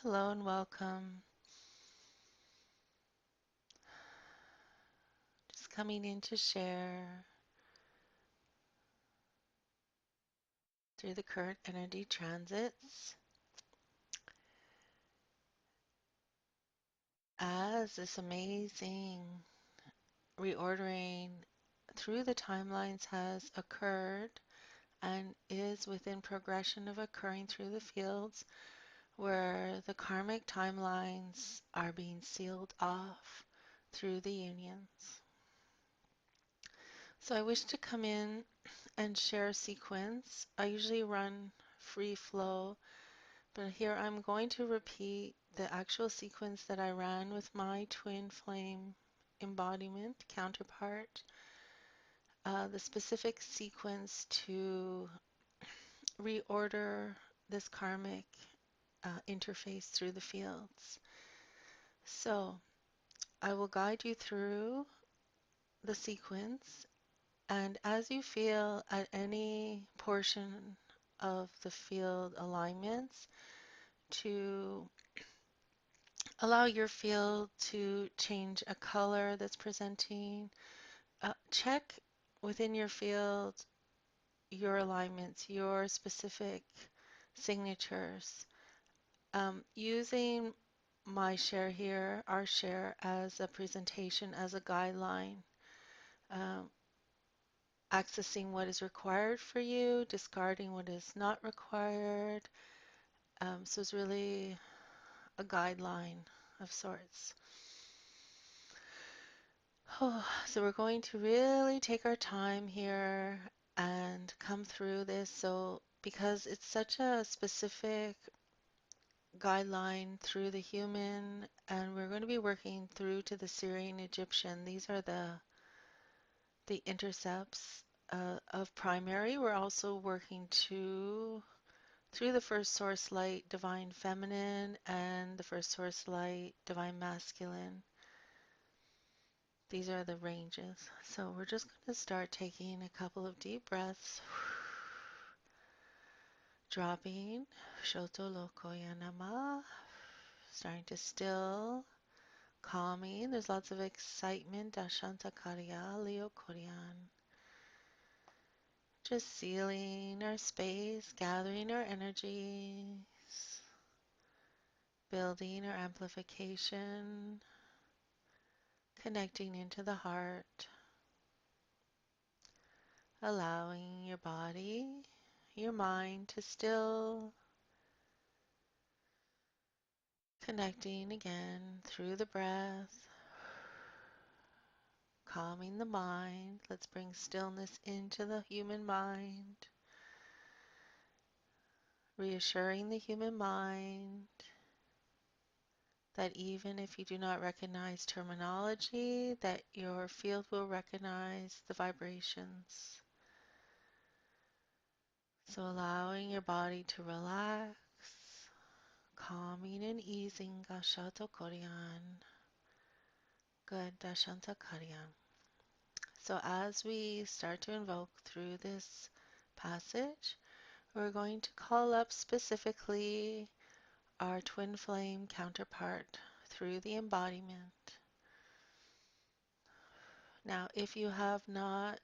Hello and welcome. Just coming in to share through the current energy transits as this amazing reordering through the timelines has occurred and is within progression of occurring through the fields where the karmic timelines are being sealed off through the unions. So I wish to come in and share a sequence. I usually run free flow, but here I'm going to repeat the actual sequence that I ran with my twin flame embodiment counterpart, the specific sequence to reorder this karmic interface through the fields. So I will guide you through the sequence, and as you feel at any portion of the field alignments, to allow your field to change a color that's presenting. Check within your field your alignments, your specific signatures. Using my share here, our share, as a presentation, as a guideline. Um, accessing what is required for you, discarding what is not required. So it's really a guideline of sorts. So we're going to really take our time here and come through this. So because it's such a specific guideline through the human, and we're going to be working through to the Syrian Egyptian. These are the intercepts of primary. We're also working through the first source light, divine feminine, and the first source light, divine masculine. These are the ranges. So we're just going to start taking a couple of deep breaths. Dropping. Shoto loko yanama. Starting to still. Calming. There's lots of excitement. Dashanta karya leo koryan. Just sealing our space, gathering our energies, building our amplification, connecting into the heart. Allowing your body, your mind to still, connecting again through the breath, calming the mind. Let's bring stillness into the human mind, reassuring the human mind that even if you do not recognize terminology, that your field will recognize the vibrations. So allowing your body to relax, calming and easing. Gashato Koryan. Good. Dashanta Karyan. So as we start to invoke through this passage, we're going to call up specifically our twin flame counterpart through the embodiment. Now, if you have not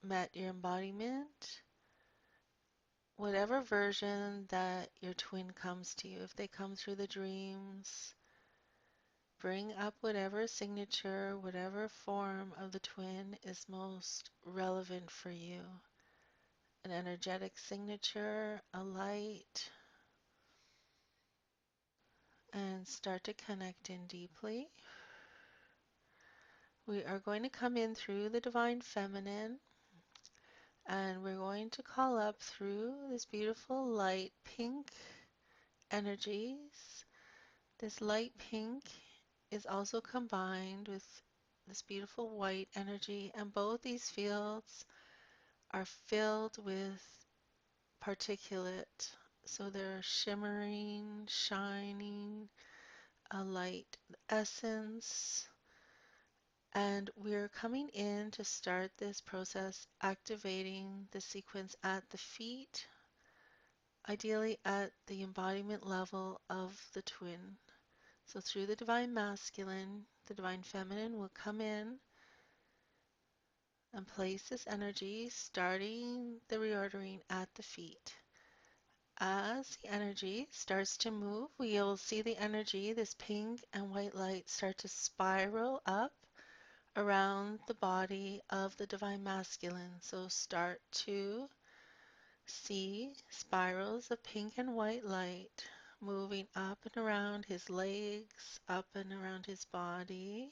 met your embodiment, whatever version that your twin comes to you, if they come through the dreams, bring up whatever signature, whatever form of the twin is most relevant for you. An energetic signature, a light, and start to connect in deeply. We are going to come in through the divine feminine, and we're going to call up through this beautiful light pink energies. This light pink is also combined with this beautiful white energy, and both these fields are filled with particulate. So they're shimmering, shining, a light essence. And we're coming in to start this process, activating the sequence at the feet ideally at the embodiment level of the twin. So through the divine masculine, the divine feminine will come in and place this energy, starting the reordering at the feet. As the energy starts to move, we'll see the energy, this pink and white light, start to spiral up around the body of the divine masculine. So start to see spirals of pink and white light moving up and around his legs, up and around his body,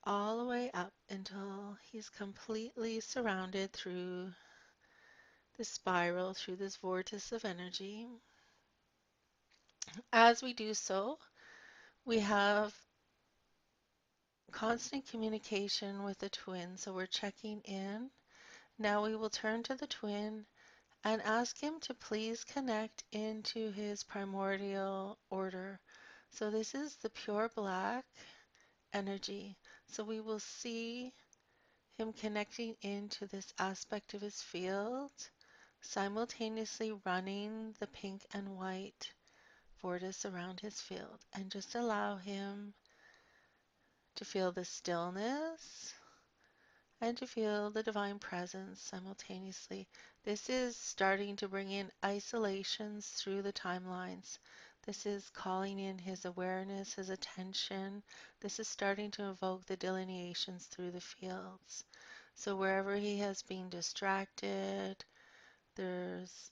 all the way up until he's completely surrounded through this spiral, through this vortex of energy. As we do so, we have constant communication with the twin, so we're checking in. Now we will turn to the twin and ask him to please connect into his primordial order. So this is the pure black energy. So we will see him connecting into this aspect of his field, simultaneously running the pink and white vortex around his field, and just allow him to feel the stillness and to feel the divine presence simultaneously. This is starting to bring in isolations through the timelines. This is calling in his awareness, his attention. This is starting to evoke the delineations through the fields. So wherever he has been distracted, there's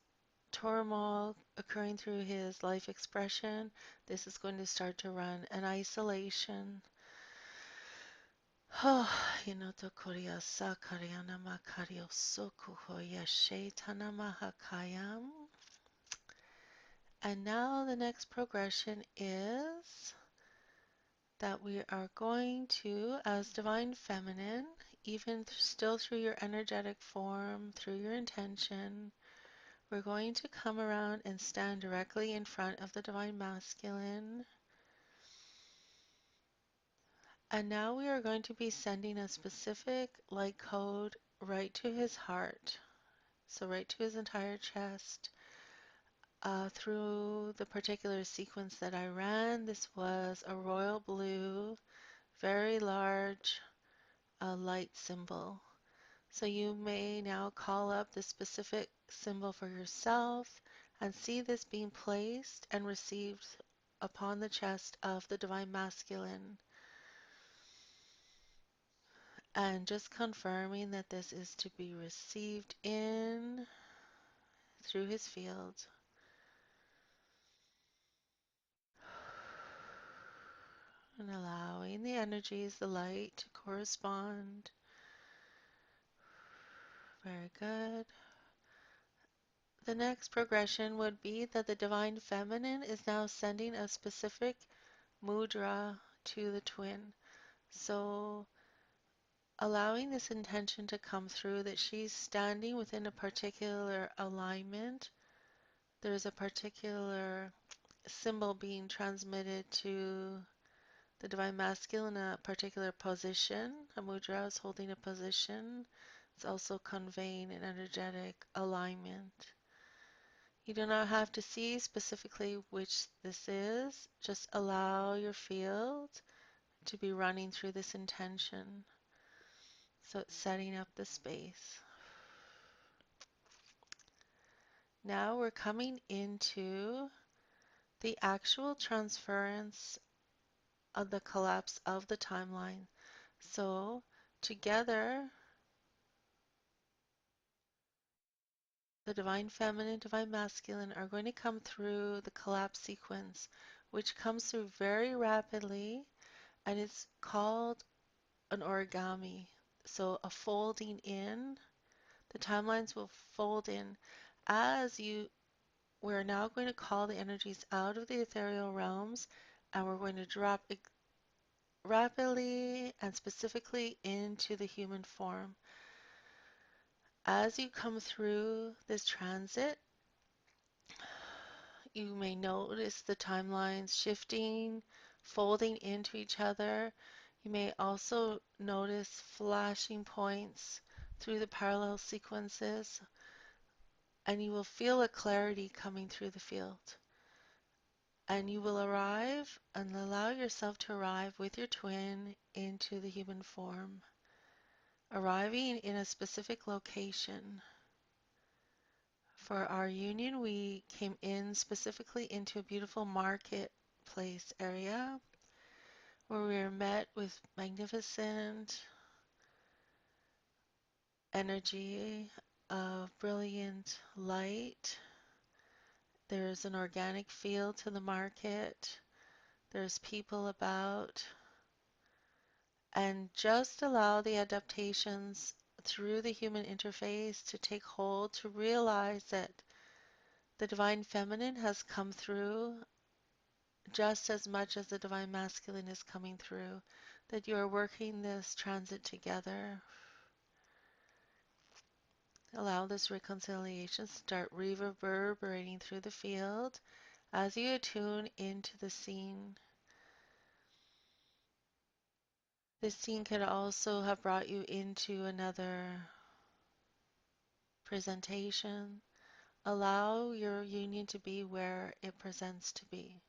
turmoil occurring through his life expression. This is going to start to run an isolation. Hinoto Korea Sakariana Makario Sokuhoya Shaitana Mahakayam. And now the next progression is that we are going to, as Divine Feminine, even still through your energetic form, through your intention, we're going to come around and stand directly in front of the Divine Masculine. And now we are going to be sending a specific light code right to his heart. So right to his entire chest. Through the particular sequence that I ran, this was a royal blue, very large light symbol. So you may now call up the specific symbol for yourself and see this being placed and received upon the chest of the Divine Masculine. And just confirming that this is to be received in through his field. And allowing the energies, the light to correspond. Very good. The next progression would be that the Divine Feminine is now sending a specific mudra to the twin. So allowing this intention to come through that she's standing within a particular alignment. There's a particular symbol being transmitted to the Divine Masculine, a particular position. A mudra is holding a position. It's also conveying an energetic alignment. You do not have to see specifically which this is. Just allow your field to be running through this intention. So it's setting up the space. Now we're coming into the actual transference of the collapse of the timeline. So together, the Divine Feminine, Divine Masculine are going to come through the collapse sequence, which comes through very rapidly, and it's called an origami. So a folding in. The timelines will fold in as you. We're now going to call the energies out of the ethereal realms, and we're going to drop rapidly and specifically into the human form. As you come through this transit, you may notice the timelines shifting, folding into each other. You may also notice flashing points through the parallel sequences. and you will feel a clarity coming through the field. And you will arrive and allow yourself to arrive with your twin into the human form, arriving in a specific location. For our union, we came in specifically into a beautiful marketplace area where we were met with magnificent energy of brilliant light. There's an organic feel to the market. There's people about. And just allow the adaptations through the human interface to take hold, to realize that the divine feminine has come through just as much as the divine masculine is coming through, that you are working this transit together. Allow this reconciliation to start reverberating through the field as you attune into the scene. This scene could also have brought you into another presentation. Allow your union to be where it presents to be.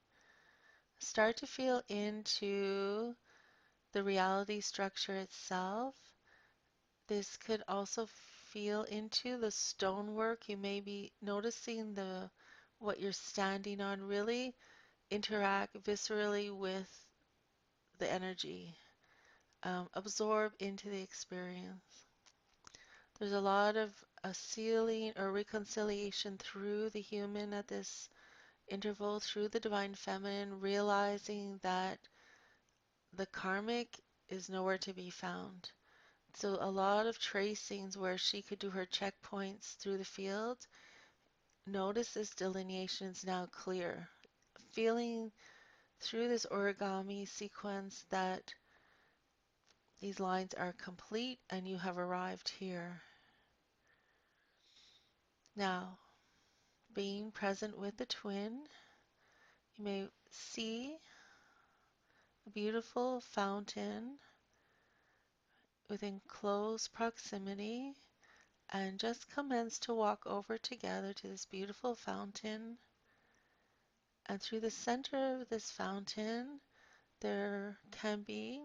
Start to feel into the reality structure itself. This could also feel into the stonework. You may be noticing what you're standing on really interact viscerally with the energy. Absorb into the experience. There's a lot of a sealing or reconciliation through the human at this interval, through the divine feminine, realizing that the karmic is nowhere to be found. So a lot of tracings where she could do her checkpoints through the field. Notice this delineation is now clear. Feeling through this origami sequence that these lines are complete and you have arrived here. Now, being present with the twin, you may see a beautiful fountain within close proximity and just commence to walk over together to this beautiful fountain. And through the center of this fountain, there can be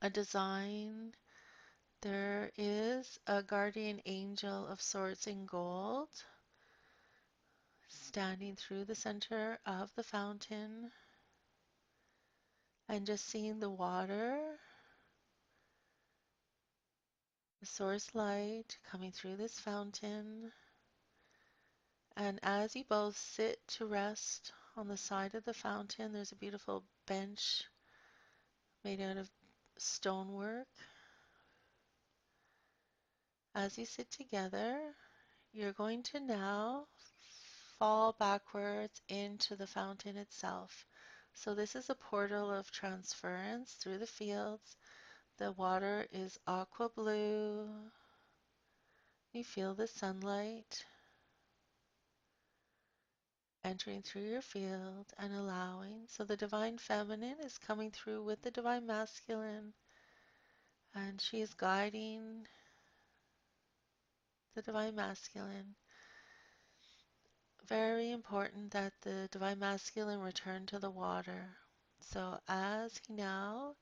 a design. There is a guardian angel of sorts in gold standing through the center of the fountain, and just seeing the water, the source light coming through this fountain. And as you both sit to rest on the side of the fountain, there's a beautiful bench made out of stonework. As you sit together, you're going to now fall backwards into the fountain itself. So this is a portal of transference through the fields. The water is aqua blue. You feel the sunlight entering through your field and allowing. So the divine feminine is coming through with the divine masculine, and she is guiding the divine masculine. Very important that the divine masculine return to the water. So as he now,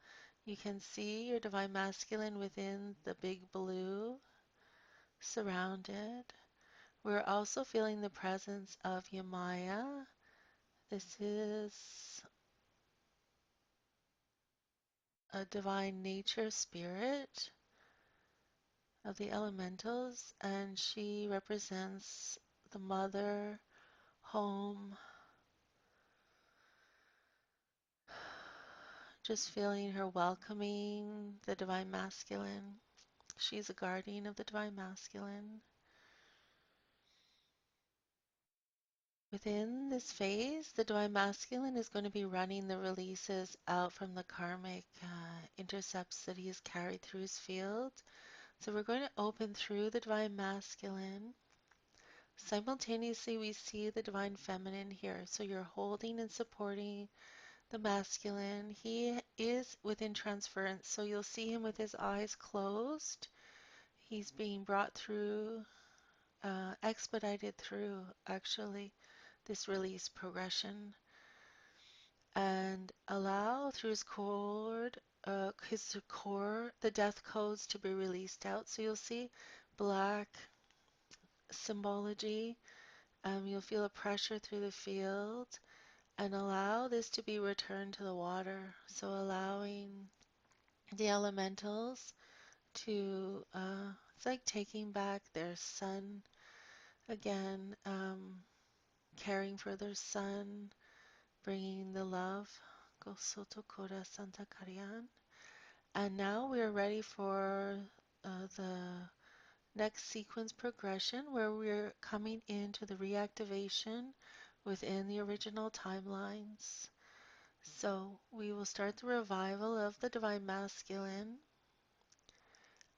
you can see your divine masculine within the big blue, surrounded. We're also feeling the presence of Yamaya. This is a divine nature spirit of the elementals, and she represents the mother, home. Just feeling her welcoming the divine masculine. She's a guardian of the divine masculine. Within this phase, the divine masculine is going to be running the releases out from the karmic intercepts that he has carried through his field. So we're going to open through the divine masculine. Simultaneously, we see the divine feminine here. So you're holding and supporting the masculine. He is within transference, so you'll see him with his eyes closed. He's being brought through expedited through actually this release progression, and allow through his core, the death codes to be released out. So you'll see black symbology. You'll feel a pressure through the field, and allow this to be returned to the water. So allowing the elementals to, it's like taking back their sun again, caring for their son, bringing the love. Gosoto Kora Santa Karian. And now we are ready for the next sequence progression where we're coming into the reactivation within the original timelines. So we will start the revival of the Divine Masculine,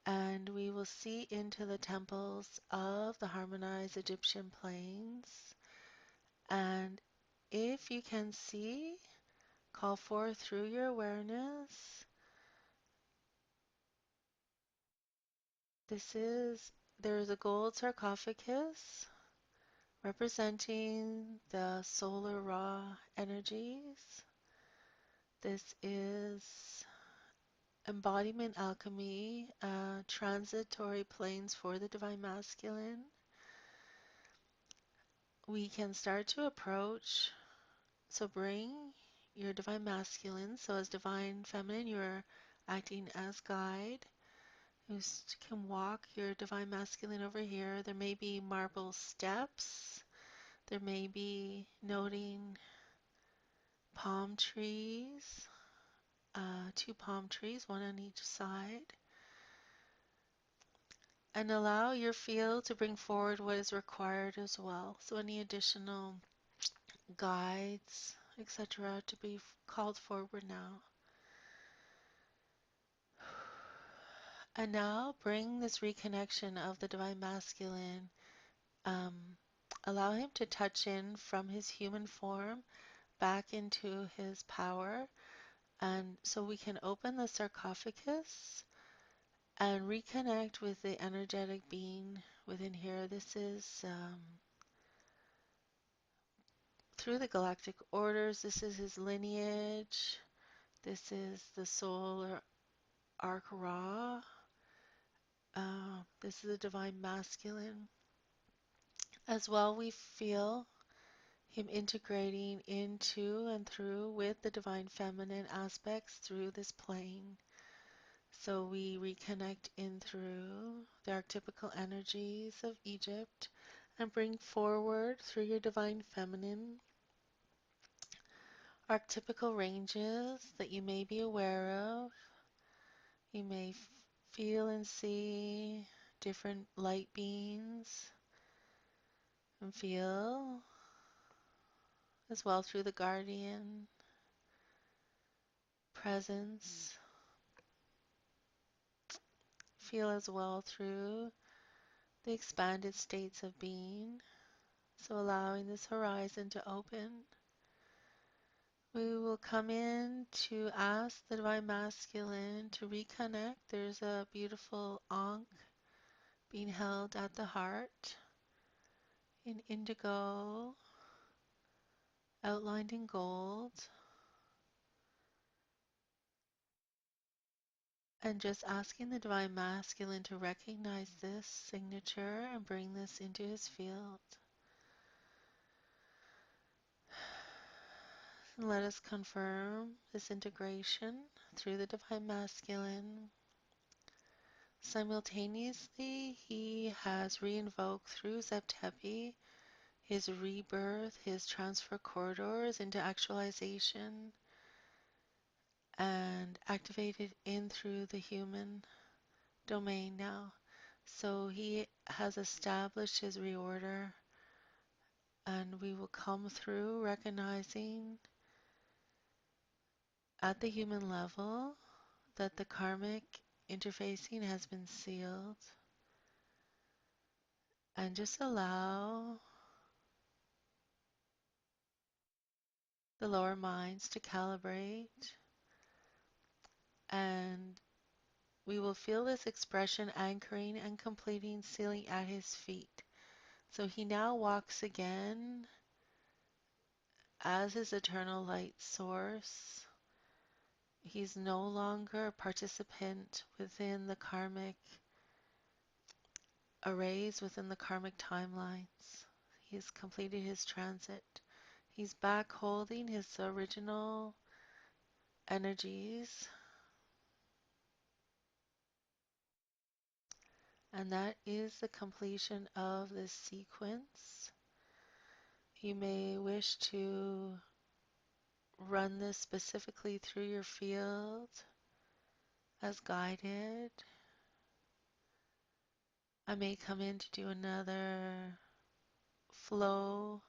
and we will see into the temples of the harmonized Egyptian plains. And if you can see, call forth through your awareness. There's a gold sarcophagus representing the solar raw energies. This is embodiment alchemy, transitory planes for the Divine Masculine. We can start to approach, so bring your Divine Masculine. So as Divine Feminine, you're acting as guide. You can walk your Divine Masculine over here. There may be marble steps. There may be noting palm trees, two palm trees, one on each side. And allow your field to bring forward what is required as well. So any additional guides, etc., to be called forward now. And now bring this reconnection of the Divine Masculine. Allow him to touch in from his human form back into his power. And so we can open the sarcophagus and reconnect with the energetic being within here. This is through the galactic orders. This is his lineage. This is the solar arc Ra. This is the Divine Masculine. As well, we feel him integrating into and through with the Divine Feminine aspects through this plane. So we reconnect in through the archetypical energies of Egypt and bring forward through your Divine Feminine archetypical ranges that you may be aware of. You may feel and see different light beings and feel as well through the guardian presence. Feel as well through the expanded states of being. So allowing this horizon to open. We will come in to ask the Divine Masculine to reconnect. There's a beautiful Ankh being held at the heart in indigo, outlined in gold. And just asking the Divine Masculine to recognize this signature and bring this into his field. And let us confirm this integration through the Divine Masculine. Simultaneously, he has re-invoked through Zeptepi his rebirth, his transfer corridors into actualization, and activated in through the human domain now. So he has established his reorder, and we will come through recognizing at the human level that the karmic interfacing has been sealed, and just allow the lower minds to calibrate, and we will feel this expression anchoring and completing, sealing at his feet. So he now walks again as his eternal light source. He's no longer a participant within the karmic arrays, within the karmic timelines. He's completed his transit. He's back holding his original energies, and that is the completion of this sequence. You may wish to run this specifically through your field as guided. I may come in to do another flow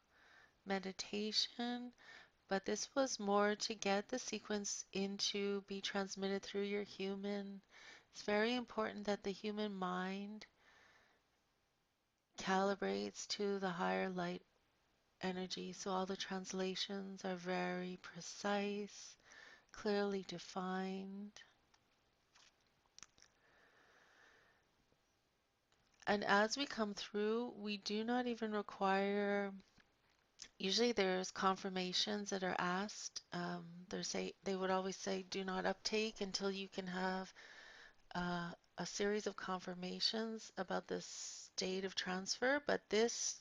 meditation, but this was more to get the sequence into be transmitted through your human. It's very important that the human mind calibrates to the higher light energy, so all the translations are very precise, clearly defined. And as we come through, we do not even require, usually there's confirmations that are asked. They would always say, do not uptake until you can have a series of confirmations about the state of transfer. But this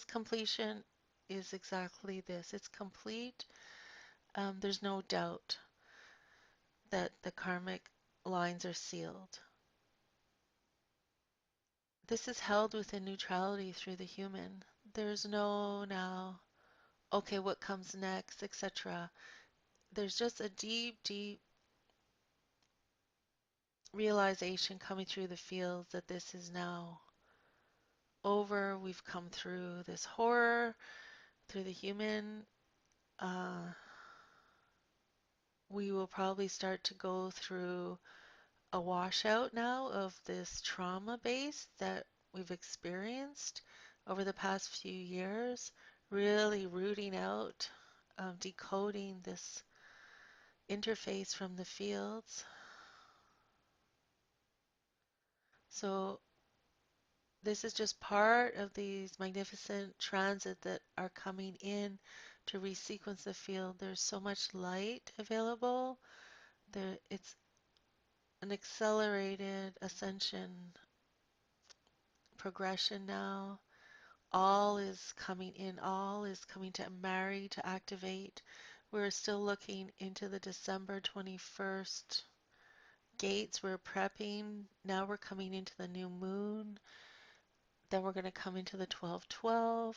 completion is exactly this. It's complete. There's no doubt that the karmic lines are sealed. This is held within neutrality through the human. There's no now, okay, what comes next, etc. There's just a deep, deep realization coming through the fields that this is now over. We've come through this horror, through the human. Uh, we will probably start to go through a washout now of this trauma base that we've experienced over the past few years, really rooting out, decoding this interface from the fields. So this is just part of these magnificent transits that are coming in to resequence the field. There's so much light available. It's an accelerated ascension progression now. All is coming in, all is coming to marry, to activate. We're still looking into the December 21st gates. We're prepping. Now we're coming into the new moon. Then we're going to come into the 12/12.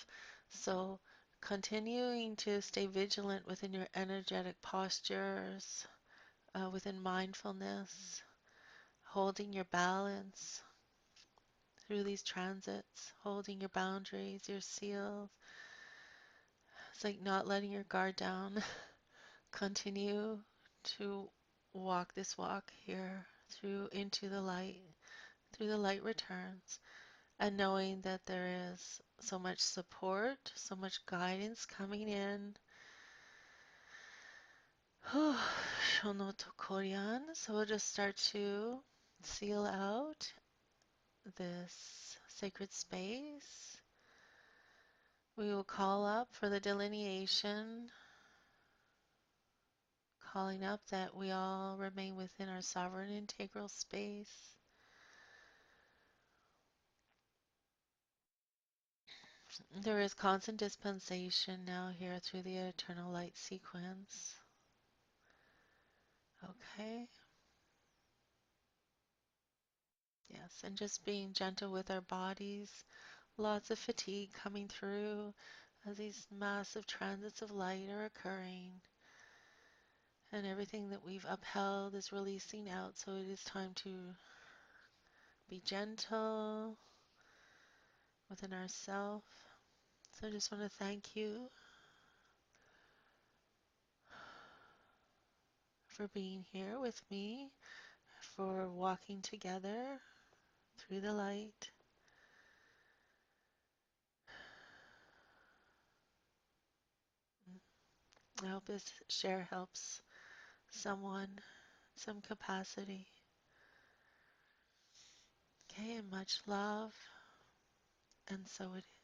So continuing to stay vigilant within your energetic postures, within mindfulness, holding your balance through these transits, holding your boundaries, your seals. It's like not letting your guard down. Continue to walk this walk here through into the light, through the light returns, and knowing that there is so much support, so much guidance coming in. Shonoto Koryan. So we'll just start to seal out this sacred space. We will call up for the delineation, calling up that we all remain within our sovereign integral space. There is constant dispensation now here through the eternal light sequence. Okay. Yes, and just being gentle with our bodies. Lots of fatigue coming through as these massive transits of light are occurring. And everything that we've upheld is releasing out, so it is time to be gentle within ourselves. So I just want to thank you for being here with me, for walking together through the light. I hope this share helps someone, some capacity. Okay, and much love, and so it is.